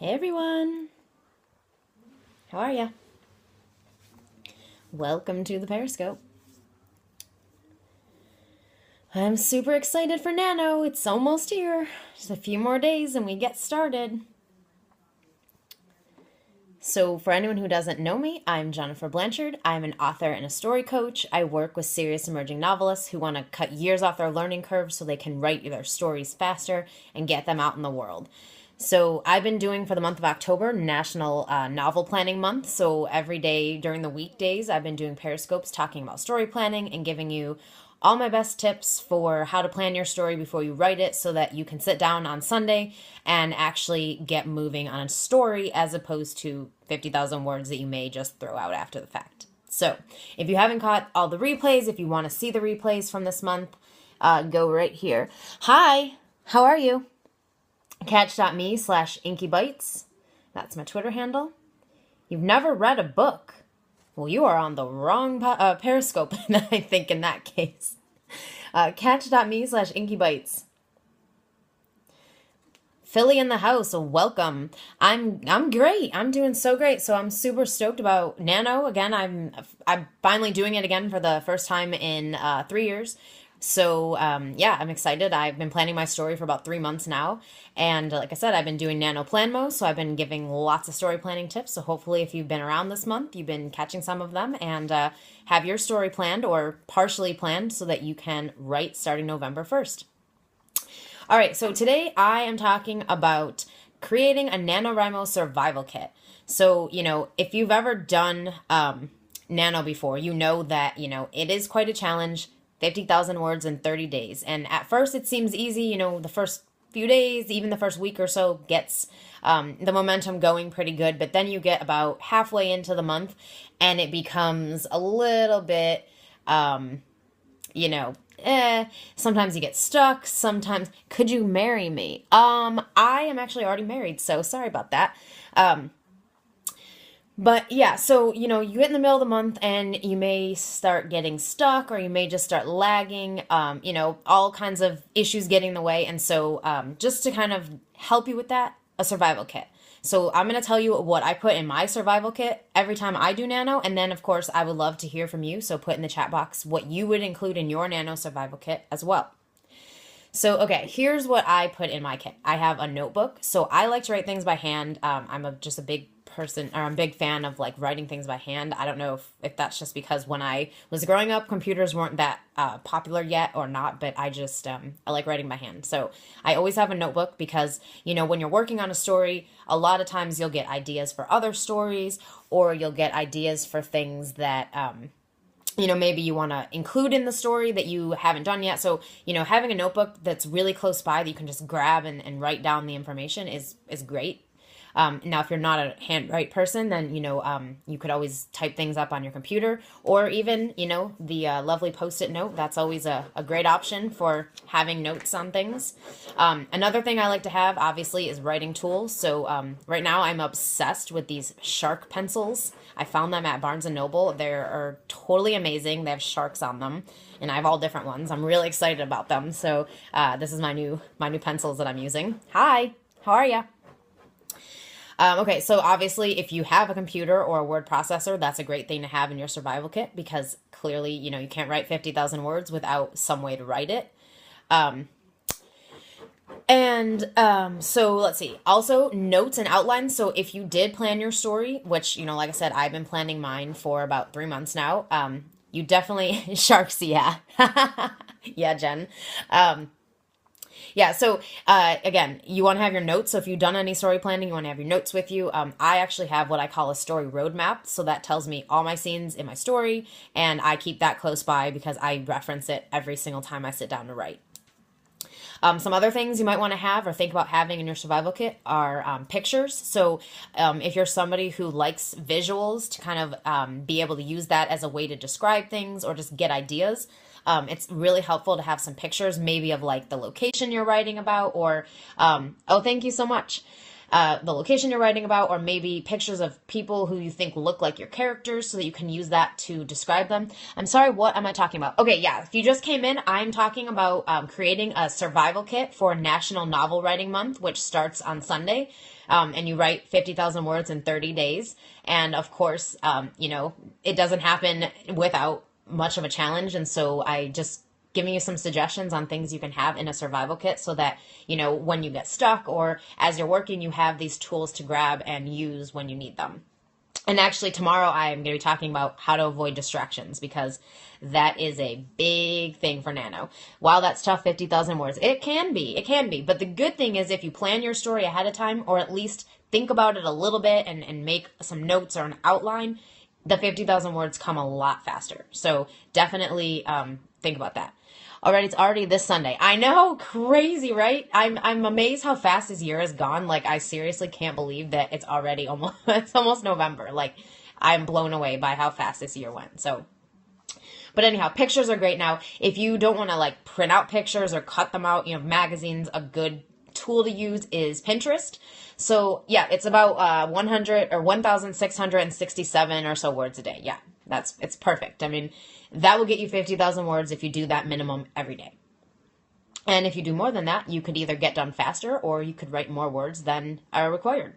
Hey everyone, how are ya? Welcome to the Periscope. I'm super excited for Nano. It's almost here. Just a few more days and we get started. So for anyone who doesn't know me, I'm JenniferBlanchard. I'm an author and a story coach. I work with serious emerging novelists who want to cut years off their learning curve so they can write their stories faster and get them out in the world. So I've been doing for the month of October National Novel Planning Month. So every day during the weekdays, I've been doing periscopes talking about story planning and giving you all my best tips for how to plan your story before you write it so that you can sit down on Sunday and actually get moving on a story as opposed to 50,000 words that you may just throw out after the fact. So if you haven't caught all the replays, if you want to see the replays from this month, go right here. Hi, how are you? Catch.me/inkybites. That's my Twitter handle. You've never read a book. Well, you are on the wrong Periscope, I think, in that case. Catch.me/inkybites. Philly in the house, welcome. I'm great. I'm doing so great. So I'm super stoked about Nano. Again, I'm finally doing it again for the first time in 3 years. So, yeah, I'm excited. I've been planning my story for about 3 months now. And like I said, I've been doing Nano Planmo, so I've been giving lots of story planning tips. So hopefully if you've been around this month, you've been catching some of them and have your story planned or partially planned so that you can write starting November 1st. All right, so today I am talking about creating a NaNoWriMo survival kit. So, if you've ever done Nano before, you know that, it is quite a challenge. 50,000 words in 30 days. And at first it seems easy, the first few days, even the first week or so gets the momentum going pretty good. But then you get about halfway into the month and it becomes a little bit, sometimes you get stuck. Sometimes, could you marry me? I am actually already married, so sorry about that. But yeah, so, you get in the middle of the month and you may start getting stuck or you may just start lagging, all kinds of issues getting in the way. And so just to kind of help you with that, a survival kit. So I'm going to tell you what I put in my survival kit every time I do Nano. And then, of course, I would love to hear from you. So put in the chat box what you would include in your Nano survival kit as well. So, okay, here's what I put in my kit. I have a notebook. So I like to write things by hand. I'm just a big person, or I'm a big fan of like writing things by hand. I don't know if that's just because when I was growing up, computers weren't that popular yet or not, but I just, I like writing by hand. So I always have a notebook because, when you're working on a story, a lot of times you'll get ideas for other stories or you'll get ideas for things that, maybe you want to include in the story that you haven't done yet. So, having a notebook that's really close by that you can just grab and write down the information is great. Now, if you're not a handwrite person, then, you could always type things up on your computer or even, the lovely Post-it note. That's always a great option for having notes on things. Another thing I like to have, obviously, is writing tools. So right now I'm obsessed with these shark pencils. I found them at Barnes & Noble. They are totally amazing. They have sharks on them, and I have all different ones. I'm really excited about them. So this is my new pencils that I'm using. Hi, how are ya? Okay, so obviously if you have a computer or a word processor, that's a great thing to have in your survival kit because clearly, you can't write 50,000 words without some way to write it. So let's see. Also, notes and outlines. So if you did plan your story, which, like I said, I've been planning mine for about 3 months now, you definitely, sharks, yeah. Yeah, Jen. Yeah, so again, you want to have your notes. So if you've done any story planning, you want to have your notes with you. I actually have what I call a story roadmap. So that tells me all my scenes in my story, and I keep that close by because I reference it every single time I sit down to write. Some other things you might want to have or think about having in your survival kit are pictures. So if you're somebody who likes visuals to kind of be able to use that as a way to describe things or just get ideas, it's really helpful to have some pictures maybe of like the location you're writing about or, oh, thank you so much. The location you're writing about, or maybe pictures of people who you think look like your characters so that you can use that to describe them. I'm sorry, what am I talking about? Okay, yeah, if you just came in, I'm talking about creating a survival kit for National Novel Writing Month, which starts on Sunday. and you write 50,000 words in 30 days. And of course, it doesn't happen without much of a challenge. And so I just giving you some suggestions on things you can have in a survival kit so that, when you get stuck or as you're working, you have these tools to grab and use when you need them. And actually tomorrow I'm going to be talking about how to avoid distractions because that is a big thing for Nano. While that's tough, 50,000 words, it can be. But the good thing is if you plan your story ahead of time or at least think about it a little bit and make some notes or an outline, the 50,000 words come a lot faster. So definitely think about that. All right, it's already this Sunday. I know, crazy, right? I'm amazed how fast this year has gone. Like, I seriously can't believe that it's already almost November. Like, I'm blown away by how fast this year went. So, but anyhow, pictures are great now. If you don't want to like print out pictures or cut them out, magazines, a good tool to use is Pinterest. So yeah, it's about 1,667 or so words a day. Yeah, it's perfect. I mean, that will get you 50,000 words if you do that minimum every day. And if you do more than that, you could either get done faster or you could write more words than are required.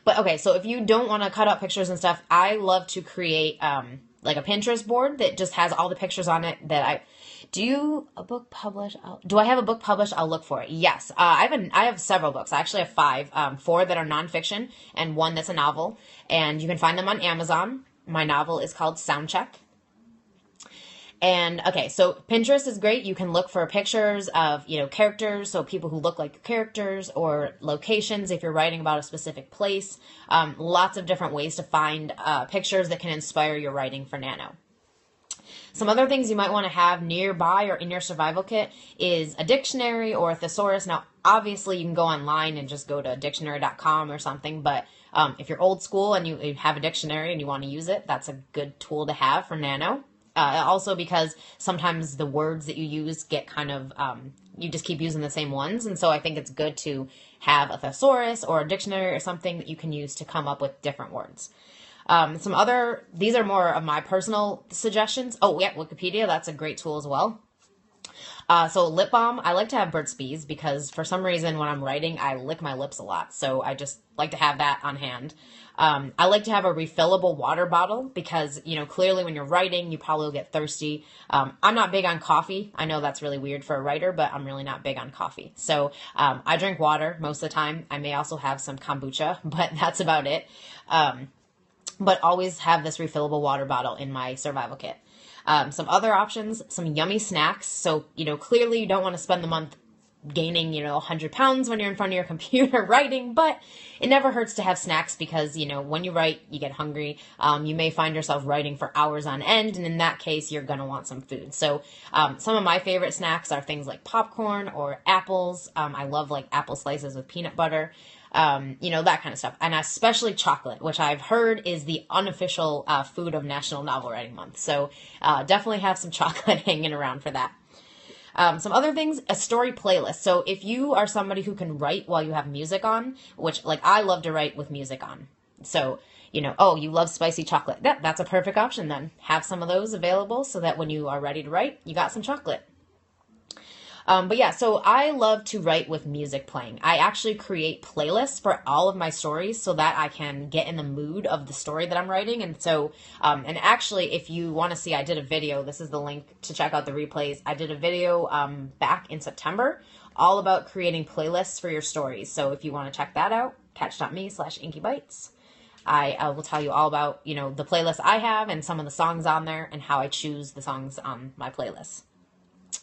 But okay, so if you don't want to cut out pictures and stuff, I love to create like a Pinterest board that just has all the pictures on it that do I have a book published? I'll look for it. Yes. I have several books. I actually have 5, 4 that are nonfiction and 1 that's a novel, and you can find them on Amazon. My novel is called Soundcheck. And okay, so Pinterest is great. You can look for pictures of, characters, so people who look like characters, or locations if you're writing about a specific place. Lots of different ways to find pictures that can inspire your writing for Nano. Some other things you might want to have nearby or in your survival kit is a dictionary or a thesaurus. Now, obviously, you can go online and just go to dictionary.com or something, but if you're old school and you have a dictionary and you want to use it, that's a good tool to have for Nano. Also because sometimes the words that you use get kind of, you just keep using the same ones. And so I think it's good to have a thesaurus or a dictionary or something that you can use to come up with different words. These are more of my personal suggestions. Oh, yeah, Wikipedia, that's a great tool as well. So lip balm, I like to have Burt's Bees because for some reason when I'm writing, I lick my lips a lot. So I just like to have that on hand. I like to have a refillable water bottle because, clearly when you're writing, you probably will get thirsty. I'm not big on coffee. I know that's really weird for a writer, but I'm really not big on coffee. So I drink water most of the time. I may also have some kombucha, but that's about it. But always have this refillable water bottle in my survival kit. Some other options, some yummy snacks. So, clearly you don't want to spend the month gaining, 100 pounds when you're in front of your computer writing, but it never hurts to have snacks because, when you write, you get hungry. You may find yourself writing for hours on end, and in that case, you're going to want some food. So some of my favorite snacks are things like popcorn or apples. I love like apple slices with peanut butter. That kind of stuff. And especially chocolate, which I've heard is the unofficial food of National Novel Writing Month. So definitely have some chocolate hanging around for that. Some other things, a story playlist. So if you are somebody who can write while you have music on, which like I love to write with music on. So, you love spicy chocolate. That's a perfect option then. Have some of those available so that when you are ready to write, you got some chocolate. But yeah, so I love to write with music playing. I actually create playlists for all of my stories so that I can get in the mood of the story that I'm writing. And so, and actually, if you want to see, I did a video. This is the link to check out the replays. I did a video back in September all about creating playlists for your stories. So if you want to check that out, catch.me/inkybites. I will tell you all about, the playlist I have and some of the songs on there and how I choose the songs on my playlist.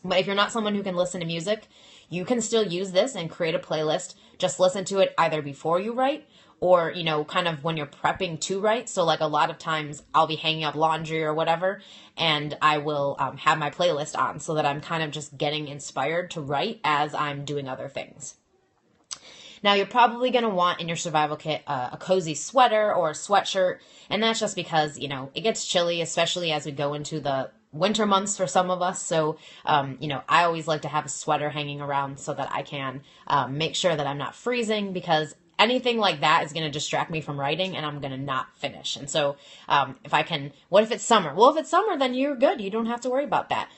But if you're not someone who can listen to music, you can still use this and create a playlist. Just listen to it either before you write or, kind of when you're prepping to write. So like a lot of times I'll be hanging up laundry or whatever, and I will have my playlist on so that I'm kind of just getting inspired to write as I'm doing other things. Now, you're probably going to want in your survival kit a cozy sweater or a sweatshirt, and that's just because, it gets chilly, especially as we go into the winter months for some of us. So, I always like to have a sweater hanging around so that I can make sure that I'm not freezing because anything like that is going to distract me from writing, and I'm going to not finish. And so if I can, what if it's summer? Well, if it's summer, then you're good. You don't have to worry about that.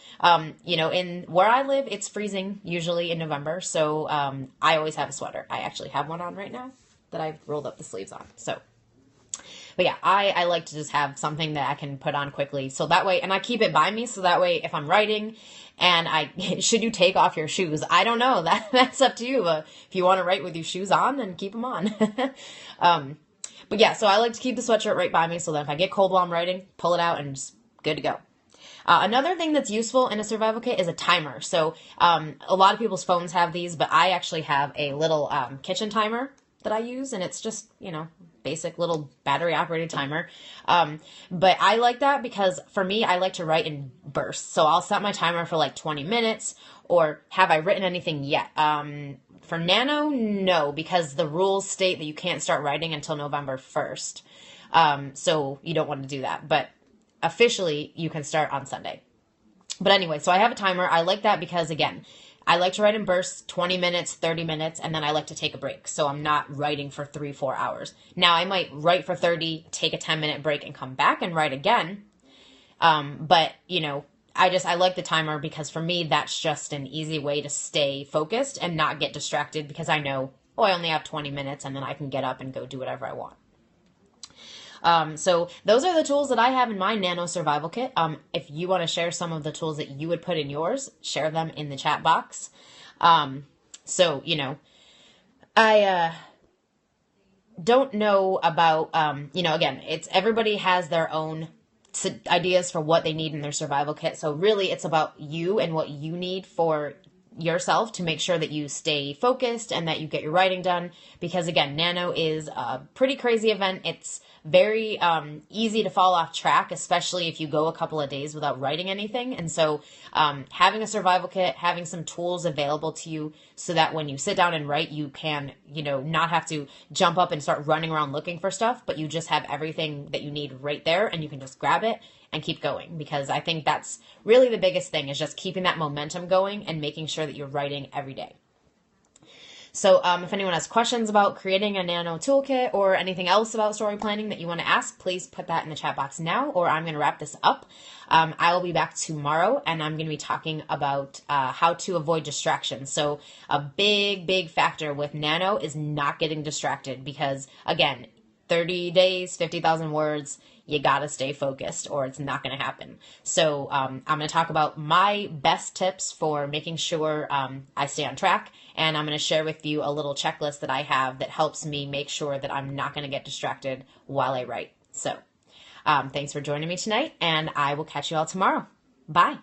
In where I live, it's freezing usually in November. So I always have a sweater. I actually have one on right now that I've rolled up the sleeves on. So, but yeah, I like to just have something that I can put on quickly. So that way, and I keep it by me. So that way, if I'm writing and should you take off your shoes? I don't know. That's up to you. If you want to write with your shoes on, then keep them on. But yeah, so I like to keep the sweatshirt right by me so that if I get cold while I'm writing, pull it out and just good to go. Another thing that's useful in a survival kit is a timer. So a lot of people's phones have these, but I actually have a little kitchen timer that I use, and it's just, basic little battery operated timer. But I like that because for me, I like to write in bursts. So I'll set my timer for like 20 minutes, or have I written anything yet? For Nano, no, because the rules state that you can't start writing until November 1st. So you don't want to do that. But officially, you can start on Sunday. But anyway, so I have a timer. I like that because, again, I like to write in bursts, 20 minutes, 30 minutes, and then I like to take a break. So I'm not writing for 3-4 hours. Now, I might write for 30, take a 10-minute break, and come back and write again. But, I like the timer because for me, that's just an easy way to stay focused and not get distracted because I know, I only have 20 minutes and then I can get up and go do whatever I want. So those are the tools that I have in my Nano Survival Kit. If you want to share some of the tools that you would put in yours, share them in the chat box. I don't know about, again, it's everybody has their own ideas for what they need in their survival kit. So really it's about you and what you need for yourself to make sure that you stay focused and that you get your writing done. Because again, Nano is a pretty crazy event. It's very easy to fall off track, especially if you go a couple of days without writing anything. And so having a survival kit, having some tools available to you so that when you sit down and write, you can, not have to jump up and start running around looking for stuff, but you just have everything that you need right there and you can just grab it and keep going. Because I think that's really the biggest thing, is just keeping that momentum going and making sure that you're writing every day. So if anyone has questions about creating a Nano toolkit or anything else about story planning that you want to ask, please put that in the chat box now, or I'm going to wrap this up. I will be back tomorrow, and I'm going to be talking about how to avoid distractions. So a big factor with Nano is not getting distracted because, again, 30 days, 50,000 words, you got to stay focused or it's not going to happen. So I'm going to talk about my best tips for making sure I stay on track. And I'm going to share with you a little checklist that I have that helps me make sure that I'm not going to get distracted while I write. So thanks for joining me tonight, and I will catch you all tomorrow. Bye.